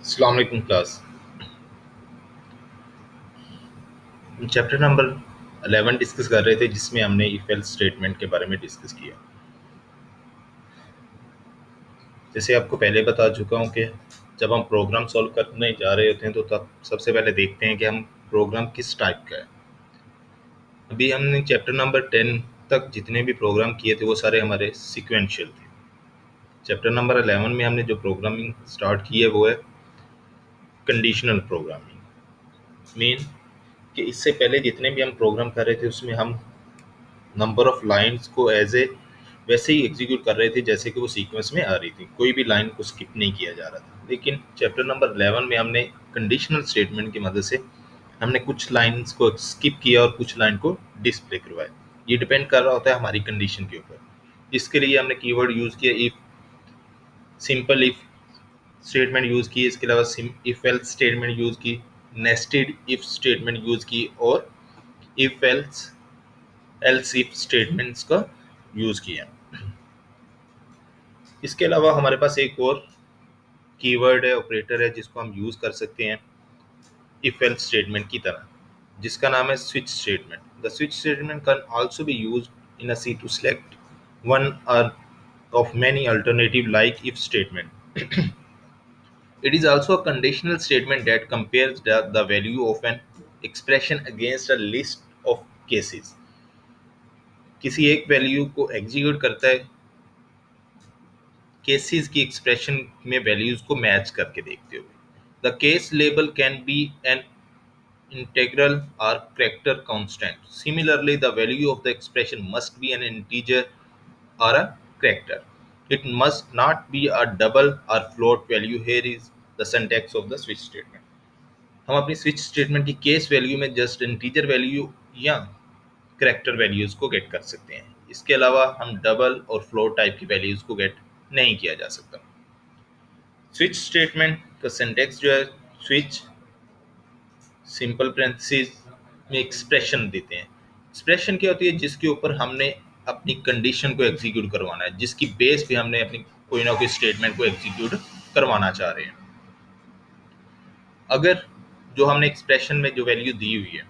अस्सलाम वालेकुम क्लास। हम चैप्टर नंबर 11 डिस्कस कर रहे थे जिसमें हमने इफ एल्स स्टेटमेंट के बारे में डिस्कस किया। जैसे आपको पहले बता चुका हूँ कि जब हम प्रोग्राम सॉल्व करने जा रहे होते हैं तो तब सबसे पहले देखते हैं कि हम प्रोग्राम किस टाइप का है। अभी हमने चैप्टर नंबर 10 तक जितने भी प्रोग्राम किए थे वो सारे हमारे सिक्वेंशियल थे। चैप्टर नंबर 11 में हमने जो प्रोग्रामिंग स्टार्ट की है वो है कंडीशनल प्रोग्रामिंग। मीन कि इससे पहले जितने भी हम प्रोग्राम कर रहे थे उसमें हम नंबर ऑफ लाइंस को एज ए वैसे ही एग्जीक्यूट कर रहे थे जैसे कि वो सीक्वेंस में आ रही थी, कोई भी लाइन को स्किप नहीं किया जा रहा था। लेकिन चैप्टर नंबर 11 में हमने कंडीशनल स्टेटमेंट की मदद से हमने कुछ लाइंस को स्किप किया और कुछ लाइन को डिस्प्ले करवाया। ये डिपेंड कर रहा होता है हमारी कंडीशन के ऊपर। इसके लिए हमने कीवर्ड यूज़ किया if, simple if statement use की, इसके अलावा इफ एल्स स्टेटमेंट यूज़ की, नेस्टेड इफ स्टेटमेंट यूज़ की और if else else if statements का यूज़ किया। इसके अलावा हमारे पास एक और कीवर्ड है, ऑपरेटर है, जिसको हम यूज़ कर सकते हैं इफ एल्स स्टेटमेंट की तरह, जिसका नाम है switch statement. The switch statement can also be used in a C to select one of many alternative like if statement. It is also a conditional statement that compares the value of an expression against a list of cases. किसी एक value को execute करता है cases की expression में values को match करके देखते हुए। The case label can be an integral or character constant. Similarly, the value of the expression must be an integer or a character. It must not be a double or float value. Here is the syntax of the switch statement. हम अपनी switch statement की case value में just integer value या character values को gate कर सकते हैं। इसके अलावा हम डबल और फ्लोट टाइप की वैल्यूज को गेट नहीं किया जा सकता। स्विच स्टेटमेंट का सिंटैक्स जो है, स्विच सिंपल पैरेंथेसिस में एक्सप्रेशन देते हैं। एक्सप्रेशन क्या होती है? जिसके ऊपर हमने अपनी कंडीशन को एग्जीक्यूट करवाना है, जिसकी बेस पे हमने अपनी कोई ना कोई स्टेटमेंट को एग्जीक्यूट करवाना चाह रहे हैं। अगर जो हमने एक्सप्रेशन में जो वैल्यू दी हुई है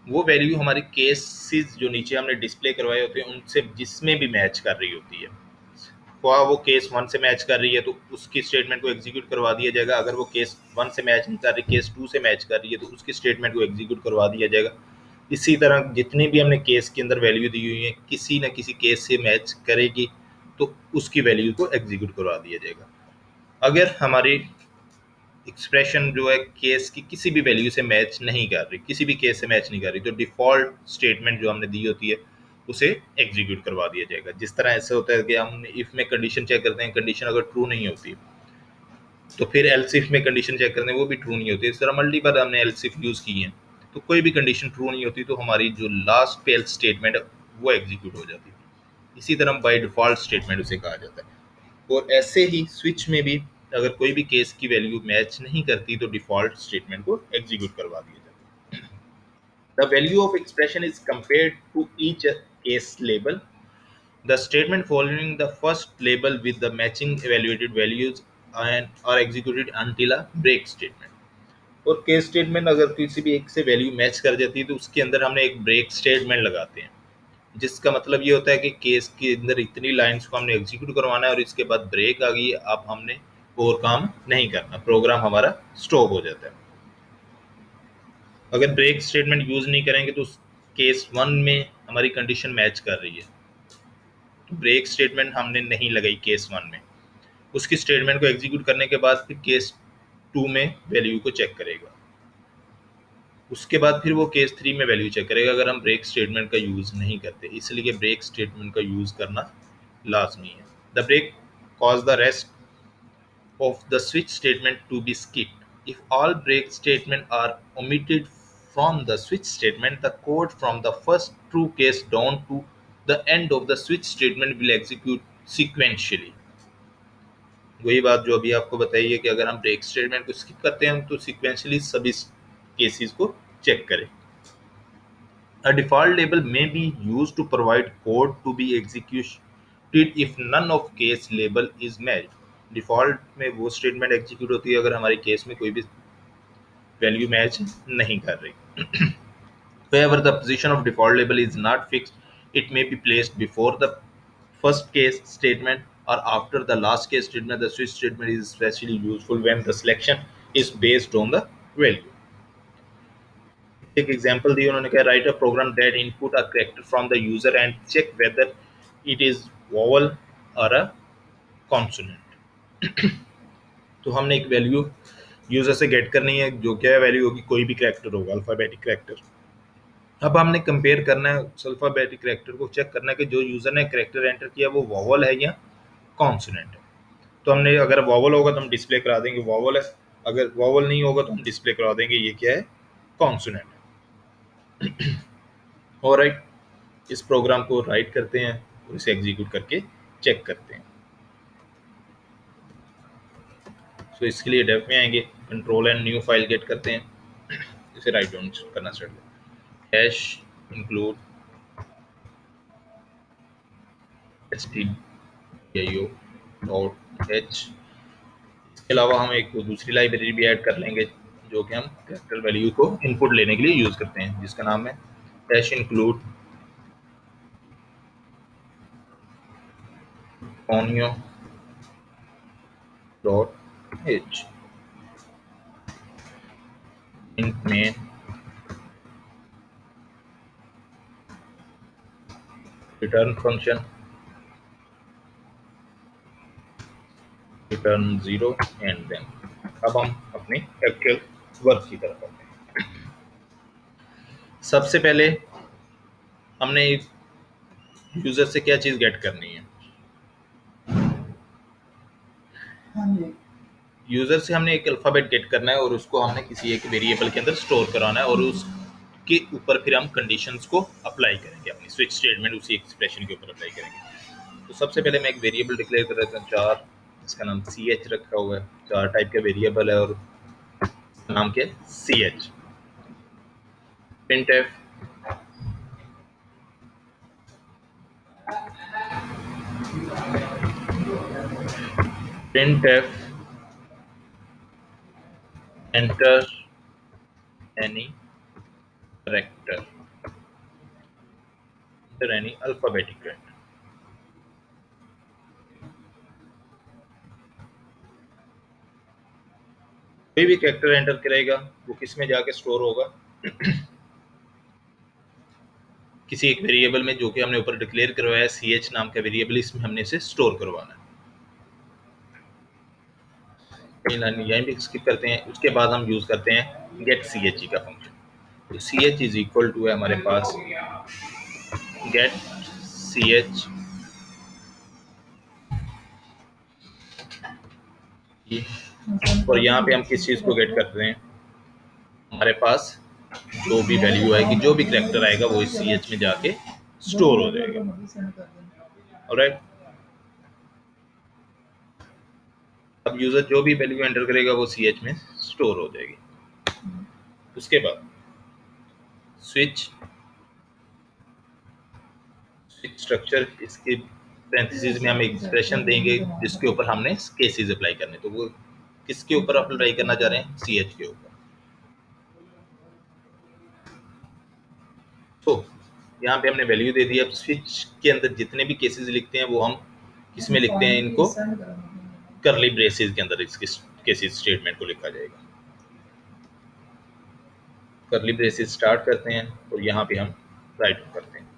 वो वैल्यू हमारी केसेस जो नीचे हमने डिस्प्ले करवाए होते हैं उनसे जिसमें भी मैच कर रही होती है, वो केस 1 से मैच कर रही है तो उसकी स्टेटमेंट को एग्जीक्यूट करवा दिया जाएगा। अगर वो केस 1 से मैच नहीं कर रही, केस 2 से मैच कर रही है तो उसकी स्टेटमेंट को एग्जीक्यूट करवा दिया जाएगा। इसी तरह जितनी भी हमने केस के अंदर वैल्यू दी हुई है किसी न किसी केस से मैच करेगी तो उसकी वैल्यू को एग्जीक्यूट करवा दिया जाएगा। अगर हमारी एक्सप्रेशन जो है केस की किसी भी वैल्यू से मैच नहीं कर रही, किसी भी केस से मैच नहीं कर रही, तो डिफ़ॉल्ट स्टेटमेंट जो हमने दी होती है उसे एग्जीक्यूट करवा दिया जाएगा। जिस तरह ऐसा होता है कि हम इफ में कंडीशन चेक करते हैं, कंडीशन अगर ट्रू नहीं होती तो फिर एल्स इफ में कंडीशन चेक करते हैं, वो भी ट्रू नहीं होती। इस तरह मल्टीपल हमने एल्स इफ यूज़ की है तो कोई भी कंडीशन ट्रू नहीं होती तो हमारी जो लास्ट पे एल्स स्टेटमेंट है वो एग्जीक्यूट हो जाती है। इसी तरह बाय डिफ़ॉल्ट स्टेटमेंट उसे कहा जाता है। और ऐसे ही स्विच में भी अगर कोई भी केस की वैल्यू मैच नहीं करती तो डिफ़ॉल्ट स्टेटमेंट को एग्जीक्यूट करवा दिया जाता है। The value of expression is compared to each case label. The statement following the first label with the matching evaluated values and are executed until a break statement. और case statement अगर किसी भी एक से वैल्यू मैच कर जाती है तो उसके अंदर हमने एक ब्रेक स्टेटमेंट लगाते हैं, जिसका मतलब ये होता है कि केस के अंदर इतनी लाइंस को हमने एग्जीक्यूट करवाना है और इसके बाद ब्रेक आ गई, अब हमने और काम नहीं करना, प्रोग्राम हमारा स्टॉप हो जाता है। अगर ब्रेक स्टेटमेंट यूज नहीं करेंगे तो केस 1 में हमारी कंडीशन मैच कर रही है तो ब्रेक स्टेटमेंट हमने नहीं लगाई केस 1 में, उसकी स्टेटमेंट को एग्जीक्यूट करने के बाद फिर केस 2 में वैल्यू को चेक करेगा, उसके बाद फिर वो केस 3 में वैल्यू चेक करेगा अगर हम ब्रेक स्टेटमेंट का यूज़ नहीं करते। इसलिए ब्रेक स्टेटमेंट का यूज़ करना लाजमी है। The break cause the rest of the switch statement to be skipped. If all break statements are omitted from the switch statement, the code from the first true case down to the end of the switch statement will execute sequentially. वही बात जो अभी आपको बताइए कि अगर हम break statement को स्किप करते हैं तो सिक्वेंशली सभी केसेस को चेक करें। A default label may be used to provide code to be executed if none of case label is met. Default में वो स्टेटमेंट एग्जीक्यूट होती है अगर हमारे केस में कोई भी वैल्यू मैच नहीं कर रही। Wherever the position of default label is not fixed, it may be placed before the first case statement or after the last case statement. The switch statement is especially useful when the selection is based on the value. एक example दी उन्होंने कहा write a program that input a character from the user and check whether it is vowel or a consonant. तो हमने एक value user से gate करनी है, जो क्या वैल्यू होगी, कोई भी कैरेक्टर होगा, अल्फाबेटिक कैरेक्टर। अब हमने कंपेयर करना है अल्फाबेटिक कैरेक्टर को, चेक करना है कि जो यूजर ने कैरेक्टर एंटर किया वो वोवल है या कॉन्सोनेंट है। तो हमने अगर वोवल होगा तो हम डिस्प्ले करा देंगे वोवल है, अगर वोवल नहीं होगा तो हम डिस्प्ले करा देंगे ये क्या है, कॉन्सोनेंट है। ऑलराइट, इस प्रोग्राम को राइट करते हैं और इसे एग्जीक्यूट करके चेक करते हैं। सो इसके लिए डेव में आएंगे, control and new file get करते हैं, इसे राइट डाउन करना स्टार्ट करें, hash include stdio dot h. इसके अलावा हम एक दूसरी लाइब्रेरी भी ऐड कर लेंगे जो कि हम कैरेक्टर वैल्यू को इनपुट लेने के लिए यूज करते हैं, जिसका नाम है hash include onio dot h int main return function return 0 and then. अब हम अपने एक्चुअल वर्क की तरफ आते हैं। सबसे पहले हमने यूजर से क्या चीज गेट करनी है, यूजर से हमने एक अल्फाबेट गेट करना है और उसको हमने किसी एक वेरिएबल के अंदर स्टोर कराना है और उसके ऊपर फिर हम कंडीशंस को अप्लाई करेंगे, अपनी स्विच स्टेटमेंट उसी एक्सप्रेशन के ऊपर अप्लाई करेंगे। तो सबसे पहले मैं एक वेरिएबल डिक्लेयर कर देता हूँ 4, इसका नाम सी एच रखा हुआ है, 4 टाइप का वेरिएबल है और नाम क्या है, C H. printf printf enter any character, enter any alphabetic character। कोई भी कैरेक्टर एंटर करेगा वो किस में जाके स्टोर होगा, किसी एक वेरिएबल में जो कि हमने ऊपर डिक्लेयर करवाया है, सी एच नाम का वेरिएबल, इसमें हमने इसे स्टोर करवाना है। यहीं भी स्किप करते हैं, उसके बाद हम यूज करते हैं गेट सी एच का फंक्शन। तो C H is equal to है हमारे पास गेट सी एच और यहाँ पे हम किस चीज को गेट करते हैं, हमारे पास जो भी वैल्यू आएगी, जो भी कैरेक्टर आएगा वो इस सी एच में जाके स्टोर हो जाएगा। ऑलराइट, अब यूजर जो भी वैल्यू एंटर करेगा वो सी एच में स्टोर हो जाएगी। उसके बाद स्विच स्ट्रक्चर, इसके पैरेंथेसिस में हम एक्सप्रेशन देंगे जिसके ऊपर हमने केसेस अप्लाई करने, तो वो किसके ऊपर अप्लाई करना चाह रहे हैं, सी एच के ऊपर। तो यहाँ पे हमने वैल्यू दे दी। अब स्विच के अंदर जितने भी केसेस लिखते हैं वो हम किस में लिखते हैं, इनको करली ब्रेसेस के अंदर इसके केसेस स्टेटमेंट को लिखा जाएगा। करली ब्रेसेस स्टार्ट करते हैं और यहाँ पे हम राइट करते हैं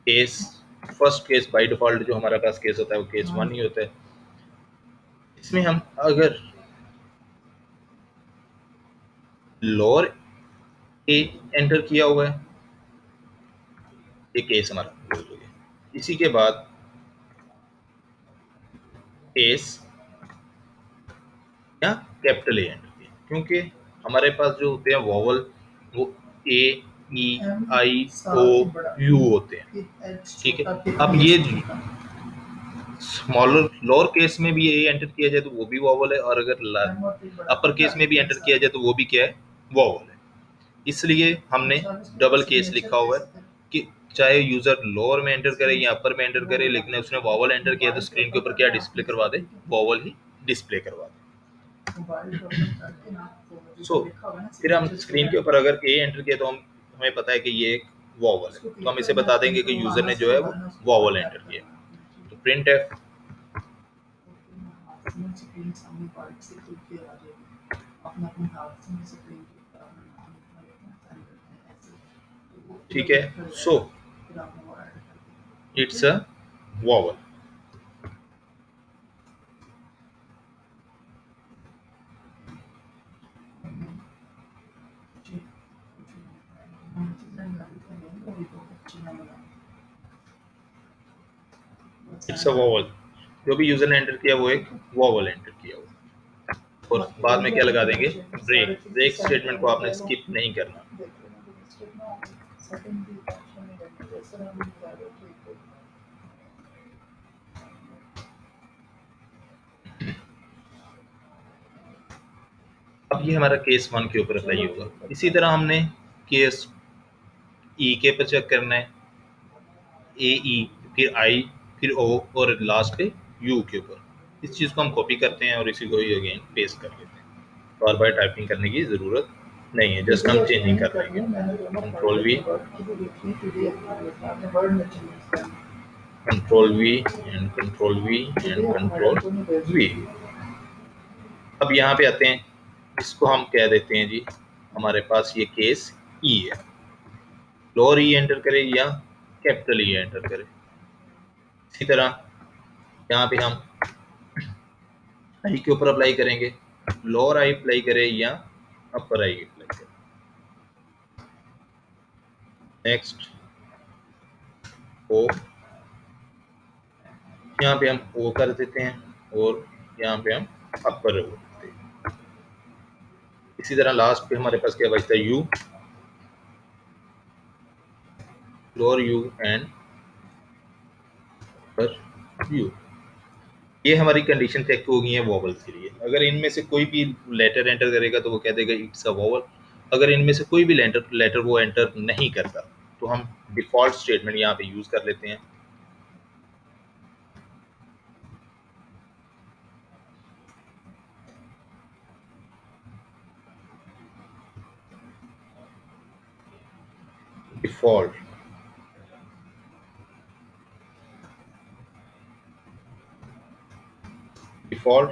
case, first case by default जो हमारे पास केस होता है वो केस 1 ही होता है। इसमें हम अगर लोअर ए एंटर किया हुआ है, ये केस हमारा क्लोज हो गया। इसी के बाद केस या कैपिटल ए एंटर किया, क्योंकि हमारे पास जो होते हैं वोवल वो ए ई आई ओ यू होते हैं, ठीक है। अब ये स्मॉलर लोअर केस में भी ए एंटर किया जाए तो वो भी वोवल है, और अगर अपर केस में भी एंटर किया जाए तो वो भी क्या है, वोवल है। इसलिए हमने डबल केस लिखा हुआ है कि चाहे यूजर लोअर में एंटर करे या अपर में एंटर करे, लेकिन उसने वॉवल एंटर किया तो स्क्रीन के ऊपर क्या डिस्प्ले करवा दे, वॉवल ही डिस्प्ले करवा दे। फिर हम स्क्रीन के ऊपर अगर ए एंटर किया तो हमें पता है कि ये एक वॉवल है, तो हम इसे बता देंगे कि यूजर ने जो है वो वॉवल एंटर किया। तो प्रिंट एफ ठीक है, so it's a vowel. It's a vowel, जो भी यूजर ने एंटर किया वो एक वॉवल एंटर किया हुआ। और बाद में क्या लगा देंगे, ब्रेक। ब्रेक स्टेटमेंट को आपने स्किप नहीं करना। अब ये हमारा केस 1 के ऊपर अप्लाई होगा। इसी तरह हमने केस ई के पर चेक करना है, ए ई, फिर आई, फिर ओ और लास्ट पे यू के ऊपर। इस चीज़ को हम कॉपी करते हैं और इसी को ही अगेन पेस्ट कर लेते हैं। बार बार टाइपिंग करने की ज़रूरत नहीं है, जस्ट हम चेंजिंग कर लेंगे। Control we, control we and control we and control we. अब यहाँ पे आते हैं, इसको हम कह देते हैं जी, हमारे पास ये केस ई है। लोअर ई एंटर करें या कैपिटल ई एंटर करें। इसी तरह यहाँ पे हम आई के ऊपर अप्लाई करेंगे, लोअर आई अप्लाई करें या अपर आई अप्लाई करें। नेक्स्ट ओ, यहाँ पे हम ओ कर देते हैं और यहाँ पे हम अपर ओ करते हैं। इसी तरह लास्ट पे हमारे पास क्या बचता है, you, lower you and upper you. ये हमारी कंडीशन चेक हो गई है वॉवल्स के लिए। अगर इनमें से कोई भी लेटर एंटर करेगा तो वो कह देगा इट्स अ वॉवल। अगर इनमें से कोई भी लेटर वो एंटर नहीं करता तो हम डिफॉल्ट स्टेटमेंट यहाँ पे यूज कर लेते हैं। डिफॉल्ट डिफॉल्ट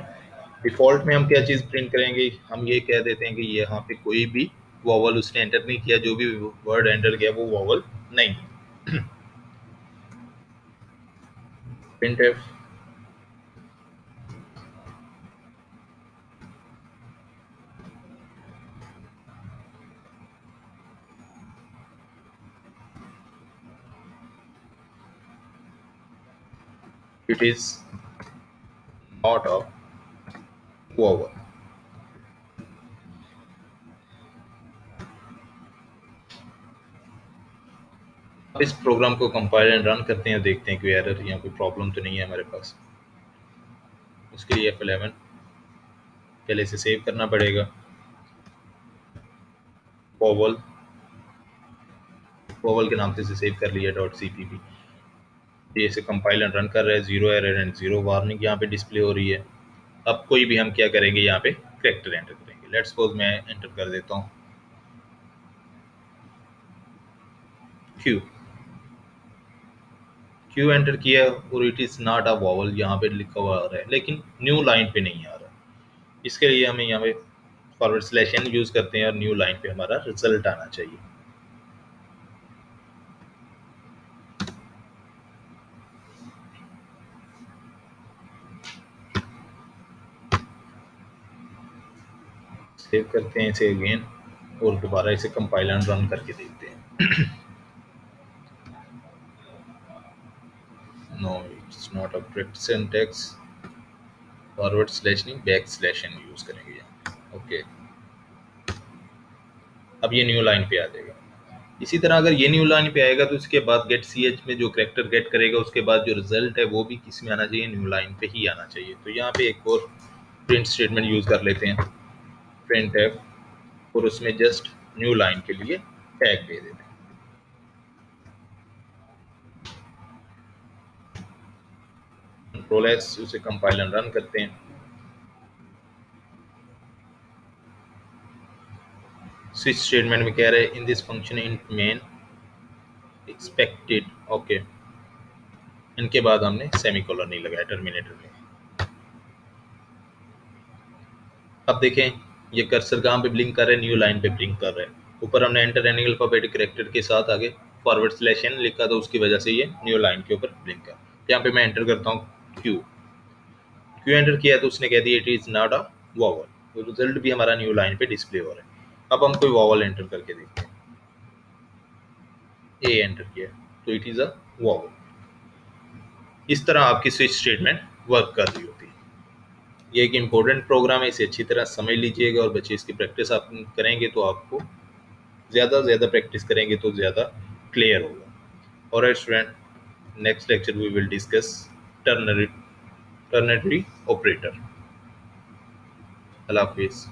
डिफॉल्ट में हम क्या चीज़ प्रिंट करेंगे, हम ये कह देते हैं कि यहाँ पे कोई भी वॉवल उसने एंटर नहीं किया, जो भी वर्ड एंटर किया वो वॉवल नहीं। Print F it is not a vowel. अब इस प्रोग्राम को कंपाइल एंड रन करते हैं, देखते हैं कोई एरर या कोई प्रॉब्लम तो नहीं है हमारे पास। उसके लिए F11 पहले से सेव करना पड़ेगा। वॉवल वॉवल के नाम से इसे सेव कर लिया .cpp। ये इसे कंपाइल एंड रन कर रहा है, 0 एरर एंड 0 वार्निंग यहाँ पे डिस्प्ले हो रही है। अब कोई भी हम क्या करेंगे, यहाँ पे कैरेक्टर एंटर करेंगे। लेट्स सपोज मैं एंटर कर देता हूँ क्यू। क्यू एंटर किया और it is not a vowel यहाँ पे लिखा हुआ आ रहा है, लेकिन न्यू लाइन पे नहीं आ रहा। इसके लिए हमें यहाँ पे फॉरवर्ड स्लैश एन यूज़ करते हैं और न्यू लाइन पे हमारा रिजल्ट आना चाहिए। सेव करते हैं इसे अगेन और दोबारा इसे कंपाइल एंड रन करके देखते हैं। No, it's not a correct syntax. Forward slash नहीं, बैक स्लैश एन यूज़ करेंगे यहाँ। ओके, अब ये न्यू लाइन पे आ जाएगा। इसी तरह अगर ये न्यू लाइन पे आएगा तो इसके बाद गेट सी एच में जो करेक्टर गेट करेगा उसके बाद जो रिजल्ट है वो भी किस में आना चाहिए, न्यू लाइन पे ही आना चाहिए। तो यहाँ पे एक और प्रिंट स्टेटमेंट यूज़ कर लेते हैं, प्रिंट एफ, और उसमें जस्ट न्यू लाइन के लिए टैग दे देते हैं। कंट्रोल एस, उसे कंपाइल एंड रन करते हैं। स्विच स्टेटमेंट में कह रहे हैं in this function in main expected, okay. इनके बाद हमने सेमीकोलन नहीं लगाया टर्मिनेटर में। अब देखें ये कर्सर कहाँ पे ब्लिंक कर रहे हैं, न्यू लाइन पे ब्लिंक कर रहे हैं। ऊपर हमने एंटर एनी अल्फाबेटिक कैरेक्टर के साथ आगे फॉरवर्ड स्लैश एन लिखा, तो उसकी वजह से ये न्यू लाइन के ऊपर ब्लिंक कर। यहाँ पे मैं एंटर करता हूँ क्यू, क्यू एंटर किया तो उसने कह दिया it is not a vowel, तो रिजल्ट भी हमारा न्यू लाइन पे डिस्प्ले हो रहा है। अब हम कोई वॉवल एंटर करके देखते हैं, ए एंटर किया तो इट इज अ वॉवल। इस तरह आपकी स्विच स्टेटमेंट वर्क कर रही होती है। ये एक इंपॉर्टेंट प्रोग्राम है, इसे अच्छी तरह समझ लीजिएगा, और बच्चे इसकी प्रैक्टिस आप करेंगे तो आपको ज़्यादा से ज़्यादा प्रैक्टिस करेंगे तो ज़्यादा क्लियर होगा। और student, next lecture we will discuss ternary operator. Allah हाफिज़।